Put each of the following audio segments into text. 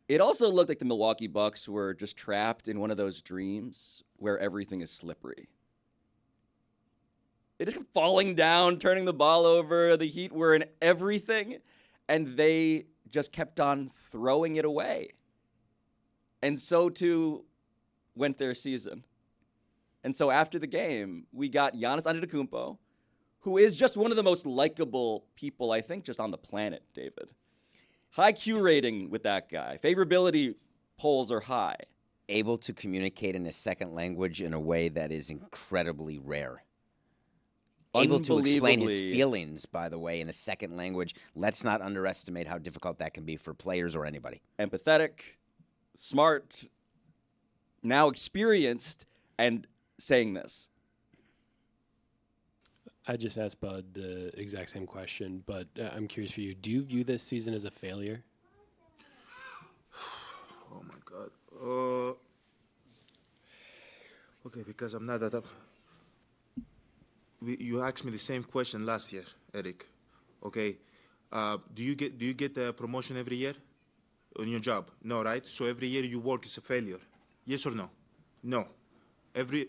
It also looked like the Milwaukee Bucks were just trapped in one of those dreams where everything is slippery. They just kept falling down, turning the ball over. The Heat were in everything, and they just kept on throwing it away. And so, too, went their season. And so after the game, we got Giannis Antetokounmpo, who is just one of the most likable people, I think, just on the planet, David. High Q rating with that guy. Favorability polls are high. Able to communicate in a second language in a way that is incredibly rare. Able to explain his feelings, by the way, in a second language. Let's not underestimate how difficult that can be for players or anybody. Empathetic, smart, now experienced, and saying this. I just asked Bud the exact same question, but I'm curious for you. Do you view this season as a failure? Oh, my God. Okay, because I'm not that up. You asked me the same question last year, Eric. Okay, do you get a promotion every year on your job? No, right? So every year you work is a failure. Yes or no? No. Every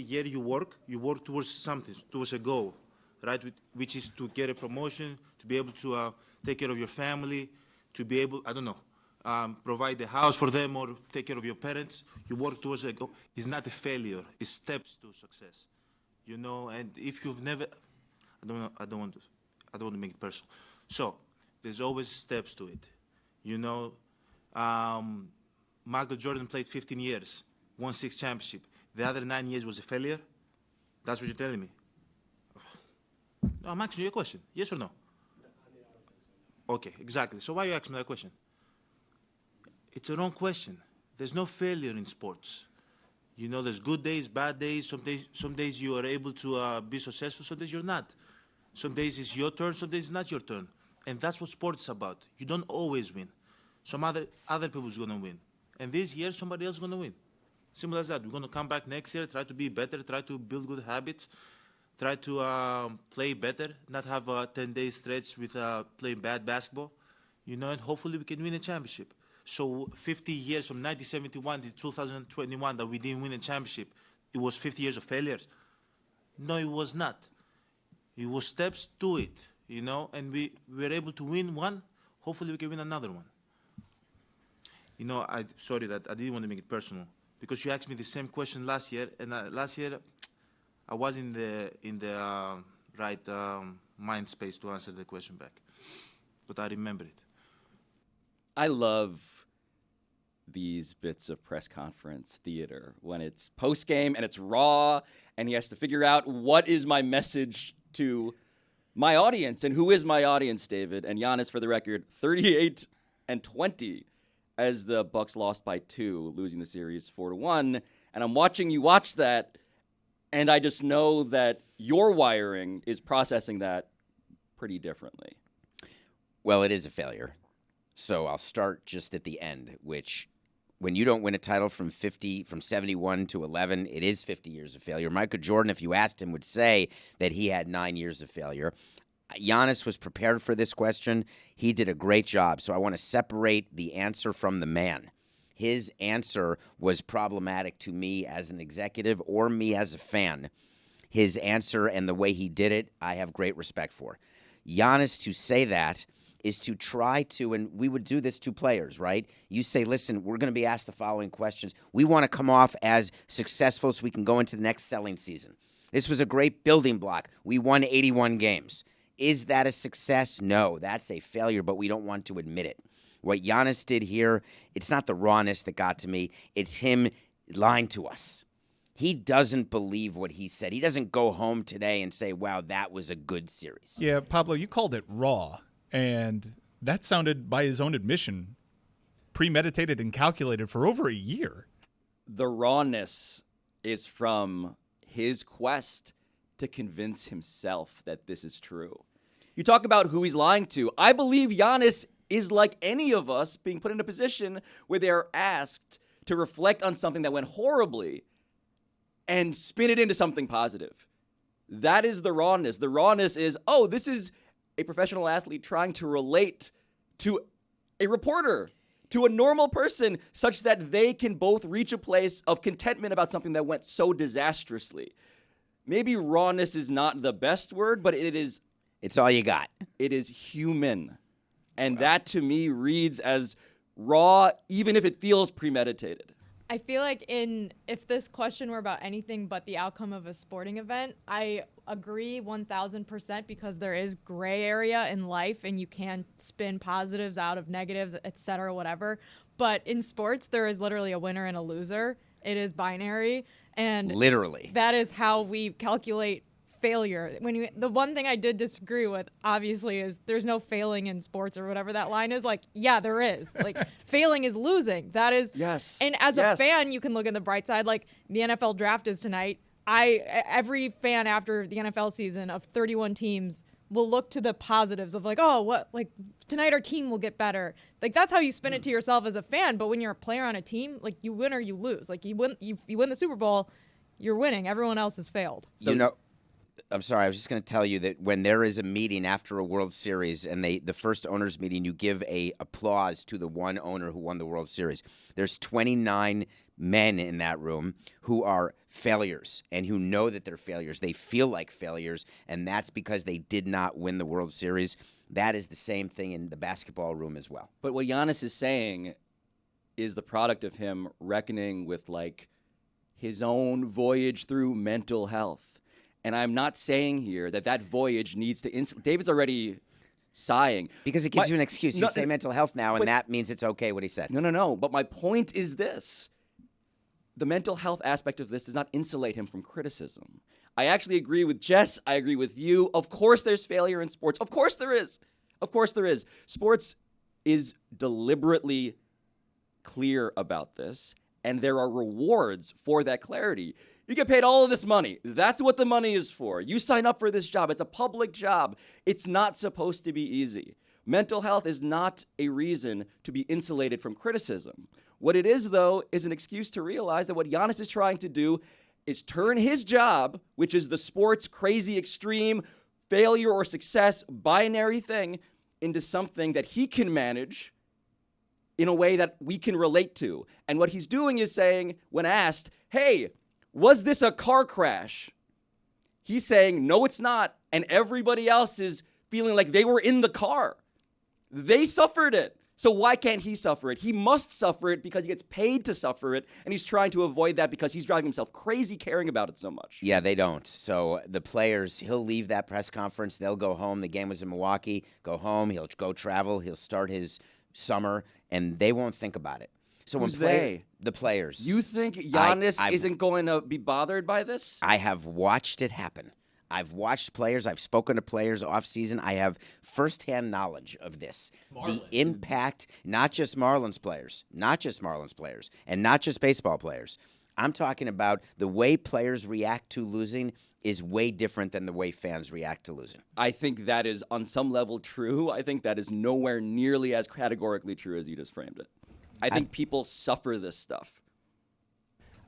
year you work towards something, towards a goal, right? Which is to get a promotion, to be able to take care of your family, to be able, I don't know, provide a house for them or take care of your parents. You work towards a goal. It's not a failure. It's steps to success. You know, and if you've never, I don't want to make it personal. So there's always steps to it. You know, Michael Jordan played 15 years, won 6 championships. The other 9 years was a failure. That's what you're telling me. No, I'm asking you a question. Yes or no? Okay, exactly. So why are you asking me that question? It's a wrong question. There's no failure in sports. You know, there's good days, bad days. Some days you are able to be successful. Some days you're not. Some days it's your turn. Some days it's not your turn. And that's what sports is about. You don't always win. Some other people's gonna win. And this year somebody else is gonna win. Simple as that. We're gonna come back next year, try to be better, try to build good habits, try to play better, not have a 10-day stretch with playing bad basketball. You know, and hopefully we can win a championship. So 50 years from 1971 to 2021 that we didn't win a championship, it was 50 years of failures? No, it was not. It was steps to it, you know, and we were able to win one. Hopefully we can win another one. You know, sorry that I didn't want to make it personal because you asked me the same question last year, and last year I was in the right mind space to answer the question back, but I remember it. I love these bits of press conference theater when it's post-game and it's raw and he has to figure out what is my message to my audience and who is my audience, David. And Giannis, for the record, 38-20 as the Bucks lost by 2, losing the series 4-1. And I'm watching you watch that, and I just know that your wiring is processing that pretty differently. Well, it is a failure. So I'll start just at the end, which when you don't win a title from 71 to 11, it is 50 years of failure. Michael Jordan, if you asked him, would say that he had 9 years of failure. Giannis was prepared for this question. He did a great job. So I want to separate the answer from the man. His answer was problematic to me as an executive or me as a fan. His answer and the way he did it, I have great respect for. Giannis, to say that, is to try to, and we would do this to players, right? You say, listen, we're going to be asked the following questions. We want to come off as successful so we can go into the next selling season. This was a great building block. We won 81 games. Is that a success? No, that's a failure, but we don't want to admit it. What Giannis did here, it's not the rawness that got to me. It's him lying to us. He doesn't believe what he said. He doesn't go home today and say, wow, that was a good series. Yeah, Pablo, you called it raw. And that sounded, by his own admission, premeditated and calculated for over a year. The rawness is from his quest to convince himself that this is true. You talk about who he's lying to. I believe Giannis is like any of us being put in a position where they're asked to reflect on something that went horribly and spin it into something positive. That is the rawness. The rawness is, this is a professional athlete trying to relate to a reporter. to a normal person such that they can both reach a place of contentment about something that went so disastrously. Maybe rawness is not the best word, but it's all you got. It is human. And that to me reads as raw, even if it feels premeditated. I feel like if this question were about anything but the outcome of a sporting event, I agree 1,000% because there is gray area in life and you can spin positives out of negatives, et cetera, whatever. But in sports, there is literally a winner and a loser. It is binary. And literally, that is how we calculate failure. The one thing I did disagree with, obviously, is there's no failing in sports or whatever that line is. Like, yeah, there is. Like, failing is losing. That is. Yes. And as a fan, you can look at the bright side. Like, the NFL draft is tonight. Every fan after the NFL season of 31 teams will look to the positives of like, oh, what, like tonight our team will get better. Like that's how you spin it to yourself as a fan. But when you're a player on a team, like you win or you lose. Like you win the Super Bowl, you're winning. Everyone else has failed. So, I'm sorry, I was just going to tell you that when there is a meeting after a World Series and the first owners meeting, you give a applause to the one owner who won the World Series. There's 29 men in that room who are failures and who know that they're failures. They feel like failures, and that's because they did not win the World Series. That is the same thing in the basketball room as well. But what Giannis is saying is the product of him reckoning with like his own voyage through mental health. And I'm not saying here that voyage needs to David's already sighing. Because it gives you an excuse. You say mental health now, and that means it's okay what he said. No. But my point is this. The mental health aspect of this does not insulate him from criticism. I actually agree with Jess. I agree with you. Of course there's failure in sports. Of course there is. Of course there is. Sports is deliberately clear about this, and there are rewards for that clarity. You get paid all of this money. That's what the money is for. You sign up for this job. It's a public job. It's not supposed to be easy. Mental health is not a reason to be insulated from criticism. What it is, though, is an excuse to realize that what Giannis is trying to do is turn his job, which is the sports crazy extreme failure or success binary thing, into something that he can manage in a way that we can relate to. And what he's doing is saying, when asked, hey, was this a car crash? He's saying, no, it's not. And everybody else is feeling like they were in the car. They suffered it. So why can't he suffer it? He must suffer it because he gets paid to suffer it. And he's trying to avoid that because he's driving himself crazy caring about it so much. Yeah, they don't. So the players, he'll leave that press conference. They'll go home. The game was in Milwaukee. Go home. He'll go travel. He'll start his summer. And they won't think about it. So Who's when they? The players. You think Giannis isn't going to be bothered by this? I have watched it happen. I've watched players. I've spoken to players off season. I have firsthand knowledge of this. The impact, not just Marlins players, and not just baseball players. I'm talking about the way players react to losing is way different than the way fans react to losing. I think that is on some level true. I think that is nowhere nearly as categorically true as you just framed it. I think people suffer this stuff.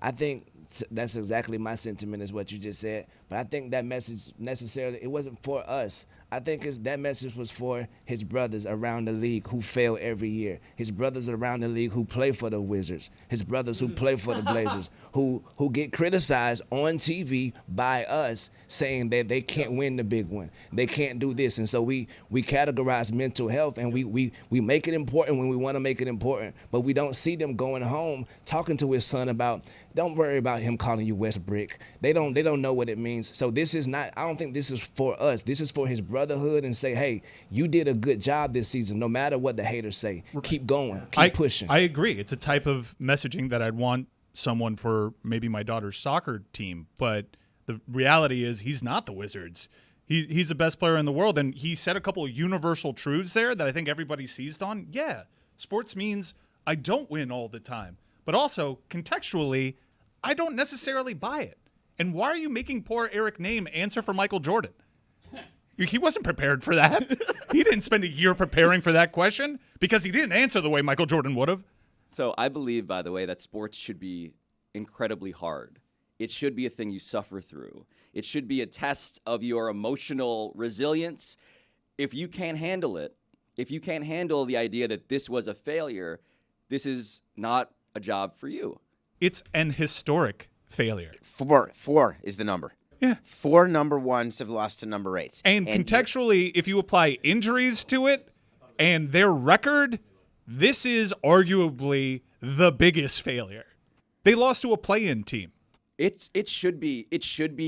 I think that's exactly my sentiment is what you just said. But I think that message necessarily, it wasn't for us. I think that message was for his brothers around the league who fail every year. His brothers around the league who play for the Wizards. His brothers who play for the Blazers, who get criticized on TV by us saying that they can't win the big one. They can't do this. And so we categorize mental health and we make it important when we want to make it important. But we don't see them going home talking to his son about, don't worry about him calling you Westbrook. They don't know what it means. So this is not, I don't think this is for us. This is for his brotherhood and say, hey, you did a good job this season, no matter what the haters say. Keep going. Keep pushing. I agree. It's a type of messaging that I'd want someone for maybe my daughter's soccer team. But the reality is he's not the Wizards. He's the best player in the world. And he said a couple of universal truths there that I think everybody seized on. Yeah, sports means I don't win all the time. But also, contextually, I don't necessarily buy it. And why are you making poor Eric Name answer for Michael Jordan? He wasn't prepared for that. He didn't spend a year preparing for that question because he didn't answer the way Michael Jordan would have. So I believe, by the way, that sports should be incredibly hard. It should be a thing you suffer through. It should be a test of your emotional resilience. If you can't handle it, if you can't handle the idea that this was a failure, this is not a job for you. It's an historic failure. 4 is the number. Yeah. 4 number ones have lost to number 8s. And contextually, if you apply injuries to it and their record, this is arguably the biggest failure. They lost to a play-in team. It should be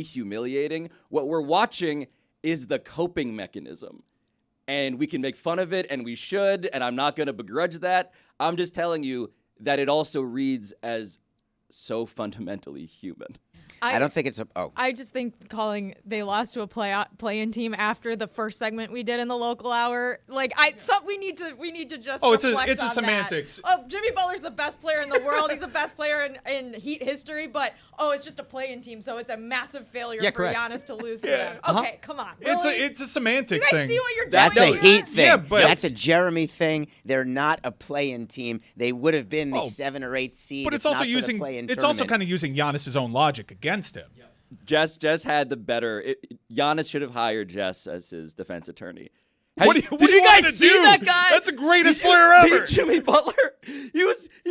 humiliating. What we're watching is the coping mechanism. And we can make fun of it, and we should, and I'm not going to begrudge that. I'm just telling you that it also reads as so fundamentally human. I don't think it's I just think they lost to a play-in team after the first segment we did in the local hour. Like we need to just it's reflect a on semantics. That. Oh, Jimmy Butler's the best player in the world. He's the best player in Heat history, but it's just a play-in team, so it's a massive failure for correct. Giannis to lose to them. Okay, come on. Really? It's a semantics you guys thing. see what you're doing? That's a here? Heat thing. Yeah, but that's a Jeremy thing. They're not a play-in team. They would have been the 7 or 8 seed. But it's if also not for the play-in it's also tournament. kind of using Giannis's own logic against him. Jess had the better. Giannis should have hired Jess as his defense attorney. What do Did you want guys to see do? that guy? That's the greatest Did you player see ever. Jimmy Butler. He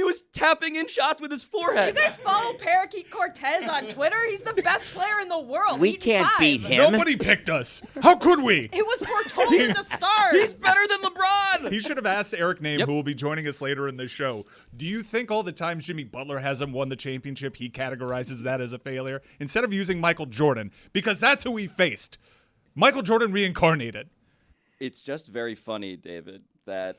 was tapping in shots with his forehead. You guys follow Parakeet Cortez on Twitter? He's the best player in the world. We Heat can't 5. beat him. Nobody picked us. How could we? It was foretold in the stars. He's better than LeBron. He should have asked Eric Name, who will be joining us later in this show, do you think all the times Jimmy Butler hasn't won the championship, he categorizes that as a failure? Instead of using Michael Jordan, because that's who he faced. Michael Jordan reincarnated. It's just very funny, David, that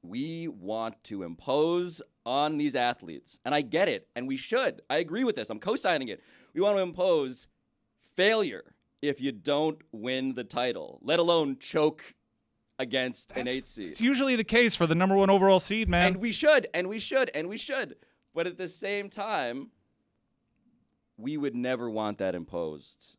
we want to impose on these athletes, and I get it, and we should. I agree with this. I'm co-signing it. We want to impose failure if you don't win the title, let alone choke against an 8 seed. It's usually the case for the number 1 overall seed, man. And we should. But at the same time, we would never want that imposed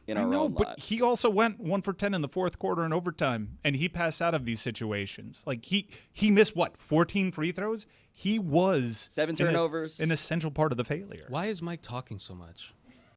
in our own but lives. he also went 1 for 10 in the fourth quarter in overtime, and he passed out of these situations. Like he missed 14 free throws. He was 7 turnovers. an essential part of the failure. Why is Mike talking so much?